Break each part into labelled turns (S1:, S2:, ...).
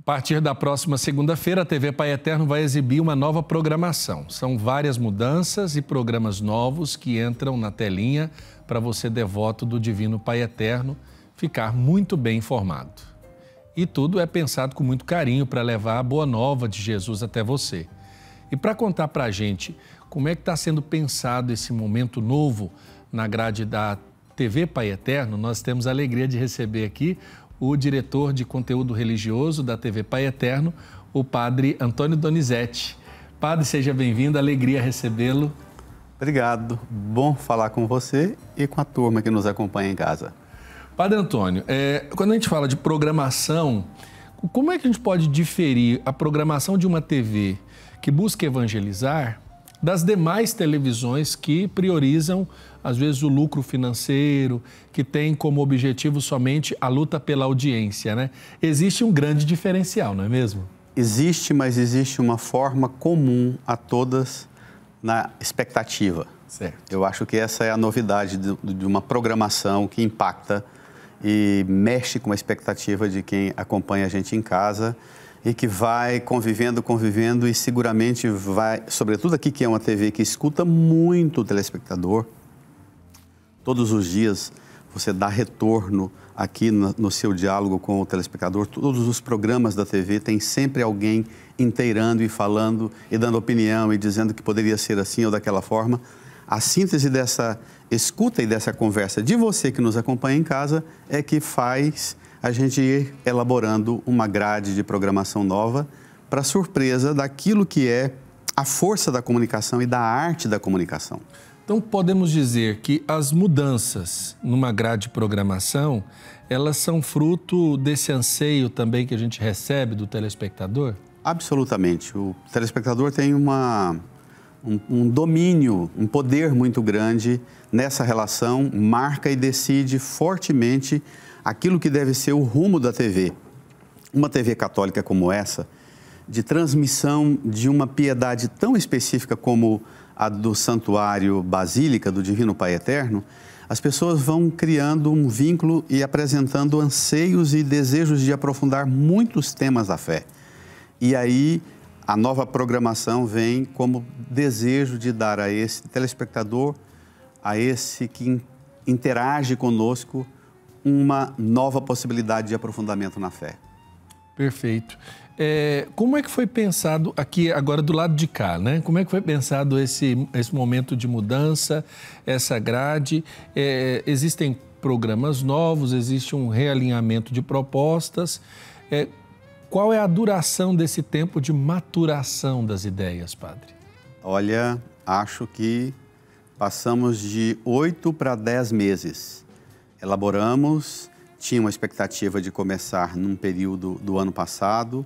S1: partir da próxima segunda-feira, a TV Pai Eterno vai exibir uma nova programação. São várias mudanças e programas novos que entram na telinha para você, devoto do Divino Pai Eterno, ficar muito bem informado. E tudo é pensado com muito carinho para levar a boa nova de Jesus até você. E para contar para a gente como é que está sendo pensado esse momento novo na grade da TV Pai Eterno, nós temos a alegria de receber aqui o diretor de conteúdo religioso da TV Pai Eterno, o padre Antônio Donizete. Padre, seja bem-vindo, alegria recebê-lo.
S2: Obrigado, bom falar com você e com a turma que nos acompanha em casa.
S1: Padre Antônio, quando a gente fala de programação, como é que a gente pode diferir a programação de uma TV que busca evangelizar das demais televisões que priorizam, às vezes, o lucro financeiro, que tem como objetivo somente a luta pela audiência, né? Existe um grande diferencial, não é mesmo?
S2: Existe, mas existe uma forma comum a todas na expectativa.
S1: Certo.
S2: Eu acho que essa é a novidade de uma programação que impacta e mexe com a expectativa de quem acompanha a gente em casa e que vai convivendo e seguramente vai, sobretudo aqui que é uma TV que escuta muito o telespectador, todos os dias você dá retorno aqui no seu diálogo com o telespectador, todos os programas da TV tem sempre alguém inteirando e falando e dando opinião e dizendo que poderia ser assim ou daquela forma. A síntese dessa escuta e dessa conversa de você que nos acompanha em casa é que faz a gente ir elaborando uma grade de programação nova para surpresa daquilo que é a força da comunicação e da arte da comunicação.
S1: Então, podemos dizer que as mudanças numa grade de programação, elas são fruto desse anseio também que a gente recebe do telespectador?
S2: Absolutamente. O telespectador tem um domínio, um poder muito grande nessa relação, marca e decide fortemente aquilo que deve ser o rumo da TV. Uma TV católica como essa, de transmissão de uma piedade tão específica como a do Santuário Basílica do Divino Pai Eterno, as pessoas vão criando um vínculo e apresentando anseios e desejos de aprofundar muitos temas da fé. E aí a nova programação vem como desejo de dar a esse telespectador, a esse que interage conosco, uma nova possibilidade de aprofundamento na fé.
S1: Perfeito. Como é que foi pensado aqui, agora do lado de cá, né? Como é que foi pensado esse momento de mudança, essa grade? Existem programas novos, existe um realinhamento de propostas. Qual é a duração desse tempo de maturação das ideias, padre?
S2: Olha, acho que passamos de 8 para 10 meses. Elaboramos, tinha uma expectativa de começar num período do ano passado,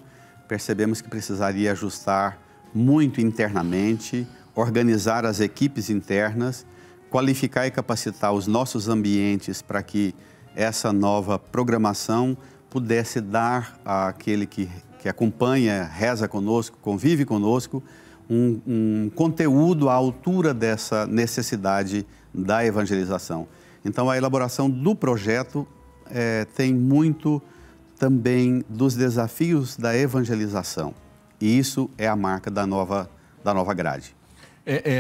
S2: percebemos que precisaria ajustar muito internamente, organizar as equipes internas, qualificar e capacitar os nossos ambientes para que essa nova programação pudesse dar àquele que acompanha, reza conosco, convive conosco, um conteúdo à altura dessa necessidade da evangelização. Então, a elaboração do projeto tem muito também dos desafios da evangelização. E isso é a marca da nova grade.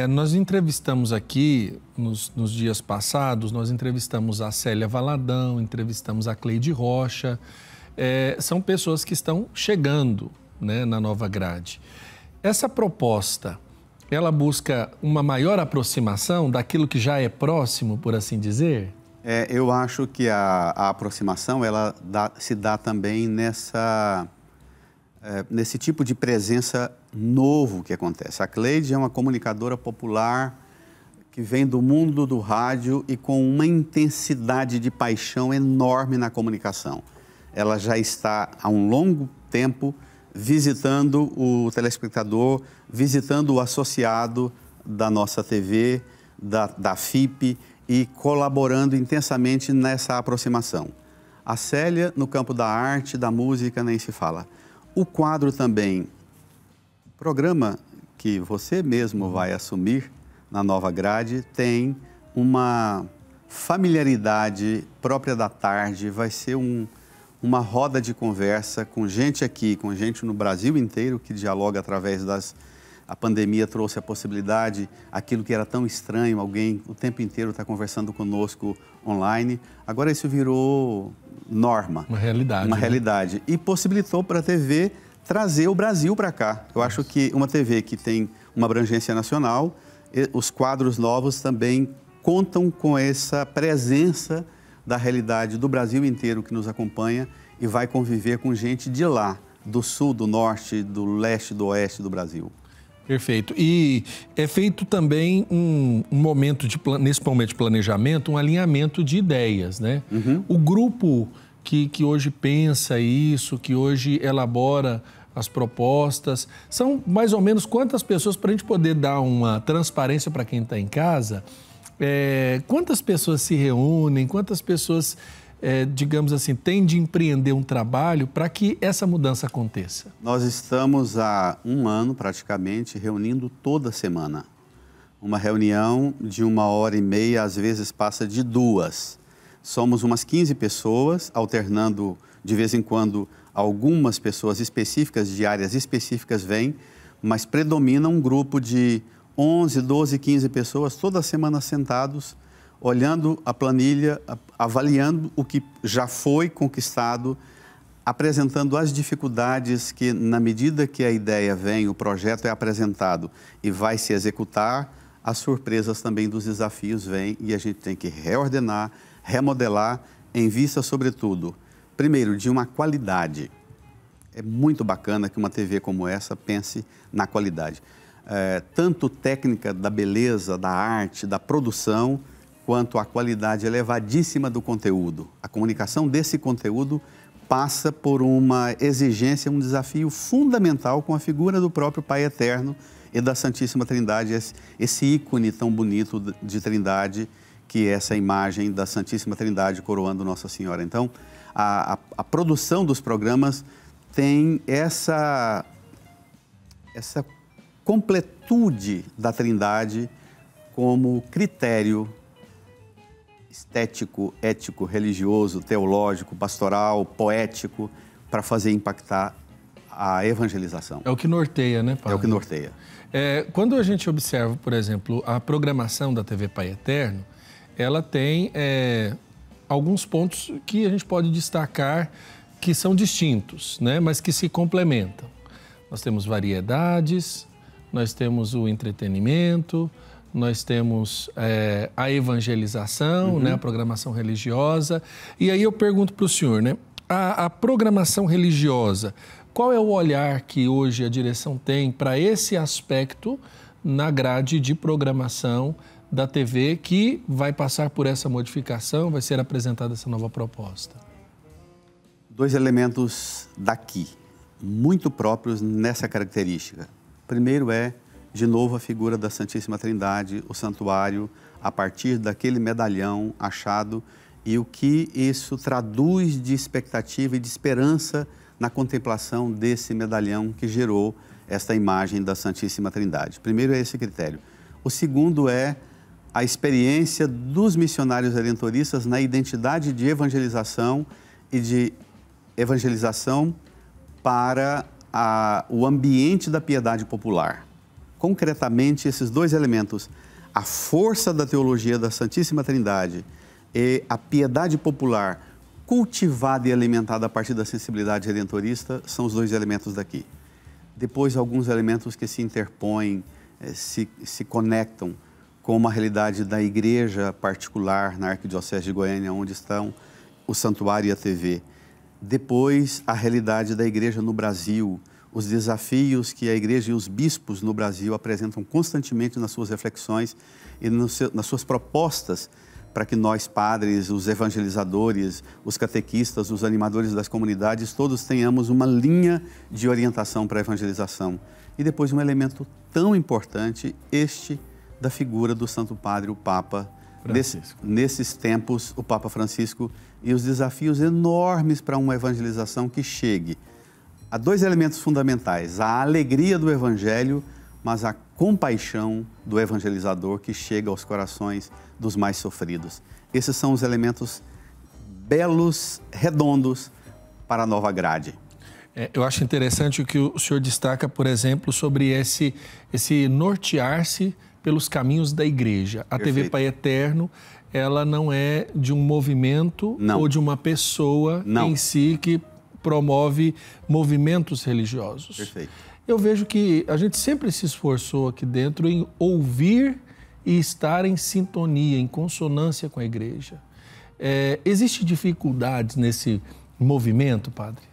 S1: Nós entrevistamos aqui, nos dias passados, nós entrevistamos a Célia Valadão, entrevistamos a Cleide Rocha. São pessoas que estão chegando, né, na nova grade. Essa proposta, ela busca uma maior aproximação daquilo que já é próximo, por assim dizer?
S2: Eu acho que a aproximação ela se dá também nesse tipo de presença novo que acontece. A Cleide é uma comunicadora popular que vem do mundo do rádio e com uma intensidade de paixão enorme na comunicação. Ela já está há um longo tempo visitando o telespectador, visitando o associado da nossa TV, da FIP e colaborando intensamente nessa aproximação. A Célia, no campo da arte, da música, nem se fala. O quadro também, programa que você mesmo vai assumir na nova grade, tem uma familiaridade própria da tarde, vai ser uma roda de conversa com gente aqui, com gente no Brasil inteiro que dialoga através das... A pandemia trouxe a possibilidade, aquilo que era tão estranho, alguém o tempo inteiro está conversando conosco online. Agora isso virou norma.
S1: Uma realidade.
S2: Uma realidade. E possibilitou para a TV trazer o Brasil para cá. Eu acho que uma TV que tem uma abrangência nacional, os quadros novos também contam com essa presença da realidade do Brasil inteiro que nos acompanha e vai conviver com gente de lá, do sul, do norte, do leste, do oeste do Brasil.
S1: Perfeito. E é feito também nesse momento de planejamento, um alinhamento de ideias, né?
S2: Uhum.
S1: O grupo que hoje pensa isso, que hoje elabora as propostas, são mais ou menos quantas pessoas, para a gente poder dar uma transparência para quem está em casa, quantas pessoas se reúnem, quantas pessoas, digamos assim, têm de empreender um trabalho para que essa mudança aconteça?
S2: Nós estamos há um ano, praticamente, reunindo toda semana. Uma reunião de 1h30, às vezes passa de 2. Somos umas 15 pessoas, alternando de vez em quando algumas pessoas específicas, de áreas específicas vêm, mas predomina um grupo de 11, 12, 15 pessoas, toda semana sentados, olhando a planilha, avaliando o que já foi conquistado, apresentando as dificuldades que, na medida que a ideia vem, o projeto é apresentado e vai se executar, as surpresas também dos desafios vêm e a gente tem que reordenar, remodelar, em vista, sobretudo, primeiro, de uma qualidade. É muito bacana que uma TV como essa pense na qualidade. Tanto técnica da beleza, da arte, da produção, quanto a qualidade elevadíssima do conteúdo. A comunicação desse conteúdo passa por uma exigência, um desafio fundamental com a figura do próprio Pai Eterno e da Santíssima Trindade, esse ícone tão bonito de Trindade, que é essa imagem da Santíssima Trindade coroando Nossa Senhora. Então, a produção dos programas tem essa completude da Trindade como critério estético, ético, religioso, teológico, pastoral, poético, para fazer impactar a evangelização.
S1: É o que norteia, né, Padre?
S2: É o que norteia.
S1: Quando a gente observa, por exemplo, a programação da TV Pai Eterno, ela tem alguns pontos que a gente pode destacar que são distintos, né, mas que se complementam. Nós temos variedades, nós temos o entretenimento, nós temos a evangelização, né, a programação religiosa. E aí eu pergunto para o senhor, né, a programação religiosa, qual é o olhar que hoje a direção tem para esse aspecto na grade de programação da TV que vai passar por essa modificação, vai ser apresentada essa nova proposta?
S2: 2 elementos daqui, muito próprios nessa característica. Primeiro de novo, a figura da Santíssima Trindade, o santuário, a partir daquele medalhão achado e o que isso traduz de expectativa e de esperança na contemplação desse medalhão que gerou esta imagem da Santíssima Trindade. Primeiro é esse critério. O segundo é a experiência dos missionários redentoristas na identidade de evangelização e de evangelização para o ambiente da piedade popular. Concretamente, esses 2 elementos, a força da teologia da Santíssima Trindade e a piedade popular cultivada e alimentada a partir da sensibilidade redentorista, são os 2 elementos daqui. Depois, alguns elementos que se interpõem, se conectam com uma realidade da igreja particular na Arquidiocese de Goiânia, onde estão o santuário e a TV. Depois, a realidade da igreja no Brasil, os desafios que a igreja e os bispos no Brasil apresentam constantemente nas suas reflexões e nas suas propostas para que nós, padres, os evangelizadores, os catequistas, os animadores das comunidades, todos tenhamos uma linha de orientação para a evangelização. E depois um elemento tão importante, da figura do Santo Padre, o Papa Francisco. Nesses tempos, o Papa Francisco e os desafios enormes para uma evangelização que chegue. Há 2 elementos fundamentais, a alegria do Evangelho, mas a compaixão do evangelizador que chega aos corações dos mais sofridos. Esses são os elementos belos, redondos, para a nova grade.
S1: Eu acho interessante o que o senhor destaca, por exemplo, sobre esse nortear-se pelos caminhos da igreja. A
S2: Perfeito.
S1: TV Pai Eterno, ela não é de um movimento ou de uma pessoa em si que promove movimentos religiosos.
S2: Perfeito.
S1: Eu vejo que a gente sempre se esforçou aqui dentro em ouvir e estar em sintonia, em consonância com a igreja. Existem dificuldades nesse movimento, padre?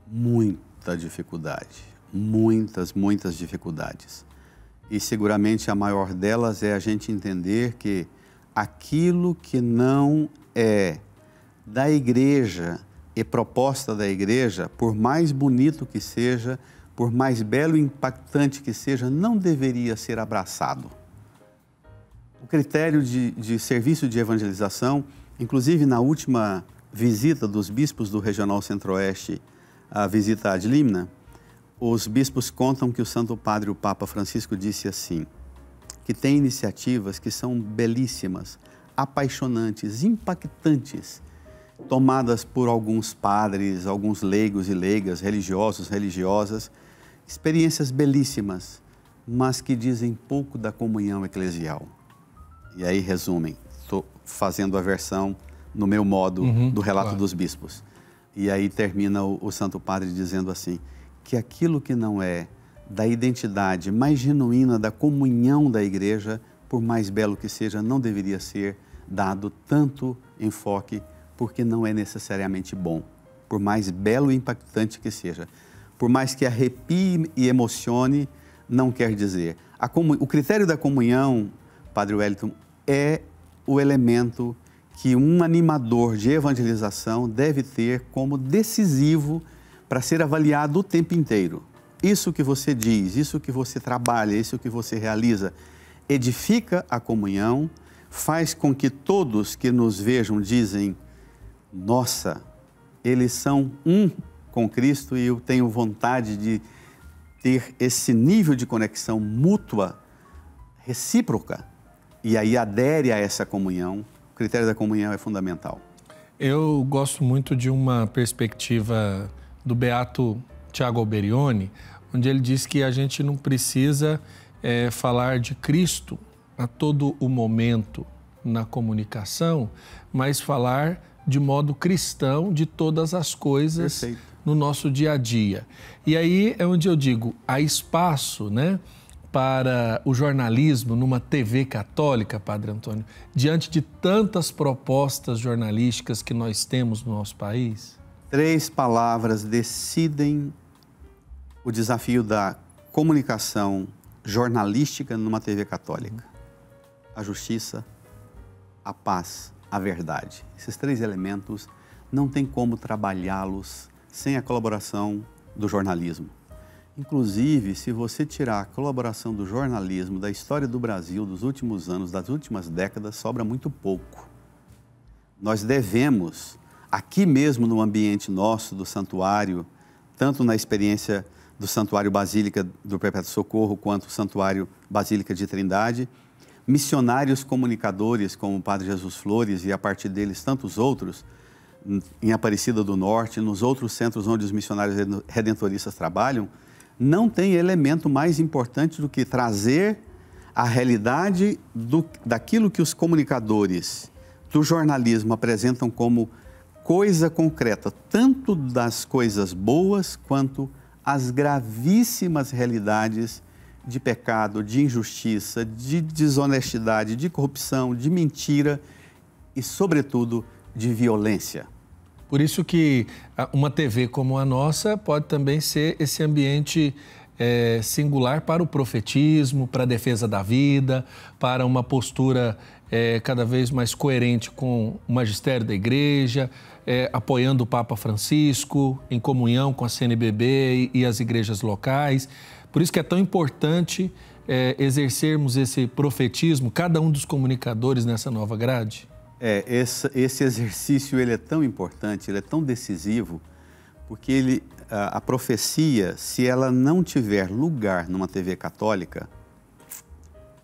S2: Muita dificuldade, muitas dificuldades. E seguramente a maior delas é a gente entender que aquilo que não é da igreja e proposta da igreja, por mais bonito que seja, por mais belo e impactante que seja, não deveria ser abraçado. O critério de serviço de evangelização, inclusive na última visita dos bispos do Regional Centro-Oeste, a visita ad limina, os bispos contam que o Santo Padre, o Papa Francisco, disse assim, que tem iniciativas que são belíssimas, apaixonantes, impactantes, tomadas por alguns padres, alguns leigos e leigas, religiosos, religiosas, experiências belíssimas, mas que dizem pouco da comunhão eclesial. E aí resumem, estou fazendo a versão no meu modo do relato dos bispos. E aí termina o Santo Padre dizendo assim, que aquilo que não é da identidade mais genuína da comunhão da igreja, por mais belo que seja, não deveria ser dado tanto enfoque, porque não é necessariamente bom, por mais belo e impactante que seja. Por mais que arrepie e emocione, não quer dizer. O critério da comunhão, Padre Wellington, é o elemento que um animador de evangelização deve ter como decisivo para ser avaliado o tempo inteiro. Isso que você diz, isso que você trabalha, isso que você realiza, edifica a comunhão, faz com que todos que nos vejam dizem, nossa, eles são um com Cristo e eu tenho vontade de ter esse nível de conexão mútua, recíproca, e aí adere a essa comunhão. O critério da comunhão é fundamental.
S1: Eu gosto muito de uma perspectiva do beato Tiago Alberione, onde ele diz que a gente não precisa falar de Cristo a todo o momento na comunicação, mas falar de modo cristão de todas as coisas no nosso dia a dia. E aí é onde eu digo, há espaço, né, para o jornalismo numa TV católica, Padre Antônio, diante de tantas propostas jornalísticas que nós temos no nosso país?
S2: 3 palavras decidem o desafio da comunicação jornalística numa TV católica. A justiça, a paz, a verdade. Esses 3 elementos não tem como trabalhá-los sem a colaboração do jornalismo. Inclusive, se você tirar a colaboração do jornalismo da história do Brasil dos últimos anos, das últimas décadas, sobra muito pouco. Nós devemos, aqui mesmo no ambiente nosso do santuário, tanto na experiência do Santuário Basílica do Perpétuo Socorro, quanto o Santuário Basílica de Trindade, missionários comunicadores como o Padre Jesus Flores e a partir deles tantos outros, em Aparecida do Norte, nos outros centros onde os missionários redentoristas trabalham, não tem elemento mais importante do que trazer a realidade daquilo que os comunicadores do jornalismo apresentam como coisa concreta, tanto das coisas boas quanto as gravíssimas realidades de pecado, de injustiça, de desonestidade, de corrupção, de mentira e, sobretudo, de violência.
S1: Por isso que uma TV como a nossa pode também ser esse ambiente singular para o profetismo, para a defesa da vida, para uma postura cada vez mais coerente com o magistério da igreja, apoiando o Papa Francisco, em comunhão com a CNBB e as igrejas locais. Por isso que é tão importante exercermos esse profetismo, cada um dos comunicadores nessa nova grade.
S2: Esse exercício ele é tão importante, ele é tão decisivo, porque a profecia, se ela não tiver lugar numa TV católica,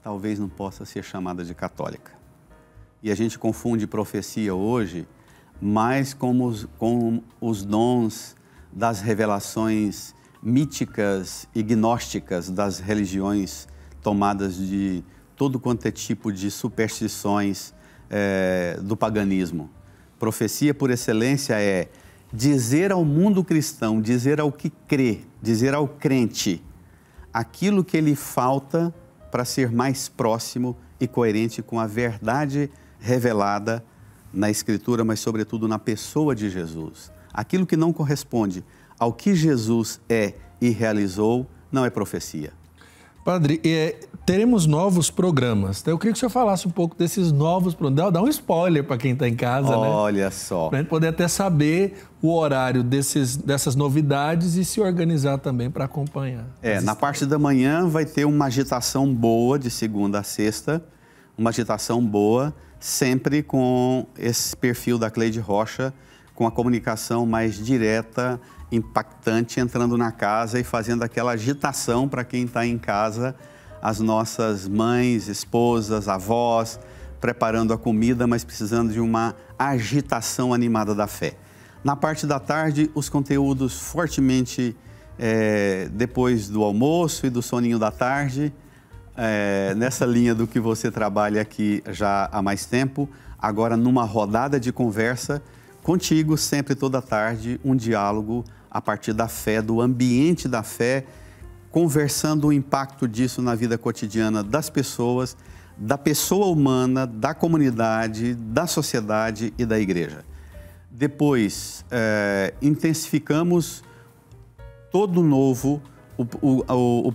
S2: talvez não possa ser chamada de católica. E a gente confunde profecia hoje mais com os dons das revelações míticas e gnósticas das religiões tomadas de todo quanto é tipo de superstições do paganismo. Profecia por excelência é dizer ao mundo cristão, dizer ao que crê, dizer ao crente aquilo que lhe falta para ser mais próximo e coerente com a verdade revelada na Escritura, mas sobretudo na pessoa de Jesus. Aquilo que não corresponde ao que Jesus é e realizou não é profecia.
S1: Padre, teremos novos programas. Então, eu queria que o senhor falasse um pouco desses novos programas. Dá um spoiler para quem está em casa, né?
S2: Olha só.
S1: Para a gente poder até saber o horário dessas novidades e se organizar também para acompanhar.
S2: Na parte da manhã vai ter uma agitação boa de segunda a sexta, uma agitação boa, sempre com esse perfil da Cleide Rocha, com a comunicação mais direta, impactante, entrando na casa e fazendo aquela agitação para quem está em casa, as nossas mães, esposas, avós, preparando a comida, mas precisando de uma agitação animada da fé. Na parte da tarde, os conteúdos fortemente depois do almoço e do soninho da tarde, nessa linha do que você trabalha aqui já há mais tempo, agora numa rodada de conversa contigo, sempre toda tarde, um diálogo a partir da fé, do ambiente da fé, conversando o impacto disso na vida cotidiana das pessoas, da pessoa humana, da comunidade, da sociedade e da igreja. Depois, intensificamos todo novo o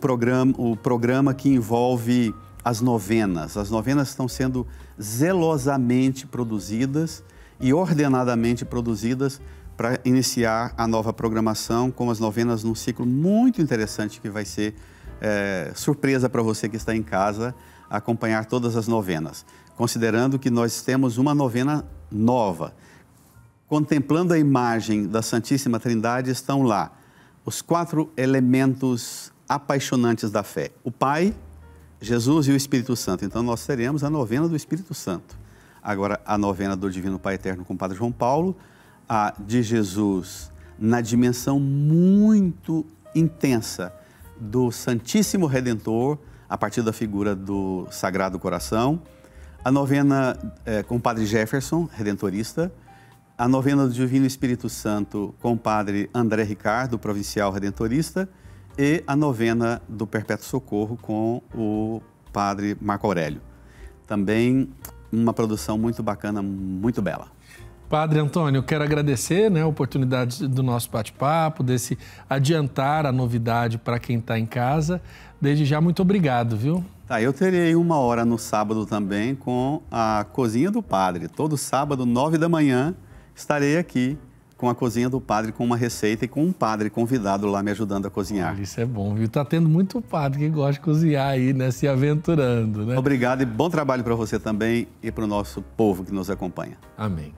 S2: programa que envolve as novenas. As novenas estão sendo zelosamente produzidas e ordenadamente produzidas para iniciar a nova programação com as novenas num ciclo muito interessante que vai ser surpresa para você que está em casa acompanhar todas as novenas. Considerando que nós temos uma novena nova, contemplando a imagem da Santíssima Trindade, estão lá os 4 elementos apaixonantes da fé: o Pai, Jesus e o Espírito Santo. Então nós teremos a novena do Espírito Santo. Agora a novena do Divino Pai Eterno com o Padre João Paulo, a de Jesus na dimensão muito intensa do Santíssimo Redentor, a partir da figura do Sagrado Coração, a novena com o Padre Jefferson, redentorista, a novena do Divino Espírito Santo com o Padre André Ricardo, provincial redentorista, e a novena do Perpétuo Socorro com o Padre Marco Aurélio. Também uma produção muito bacana, muito bela.
S1: Padre Antônio, eu quero agradecer a oportunidade do nosso bate-papo, desse adiantar a novidade para quem está em casa. Desde já, muito obrigado, viu?
S2: Eu terei 1 hora no sábado também com a Cozinha do Padre. Todo sábado, 9 da manhã, estarei aqui com a Cozinha do Padre, com uma receita e com um padre convidado lá me ajudando a cozinhar.
S1: Olha, isso é bom, viu? Tá tendo muito padre que gosta de cozinhar aí, né? Se aventurando, né?
S2: Obrigado e bom trabalho para você também e para o nosso povo que nos acompanha.
S1: Amém.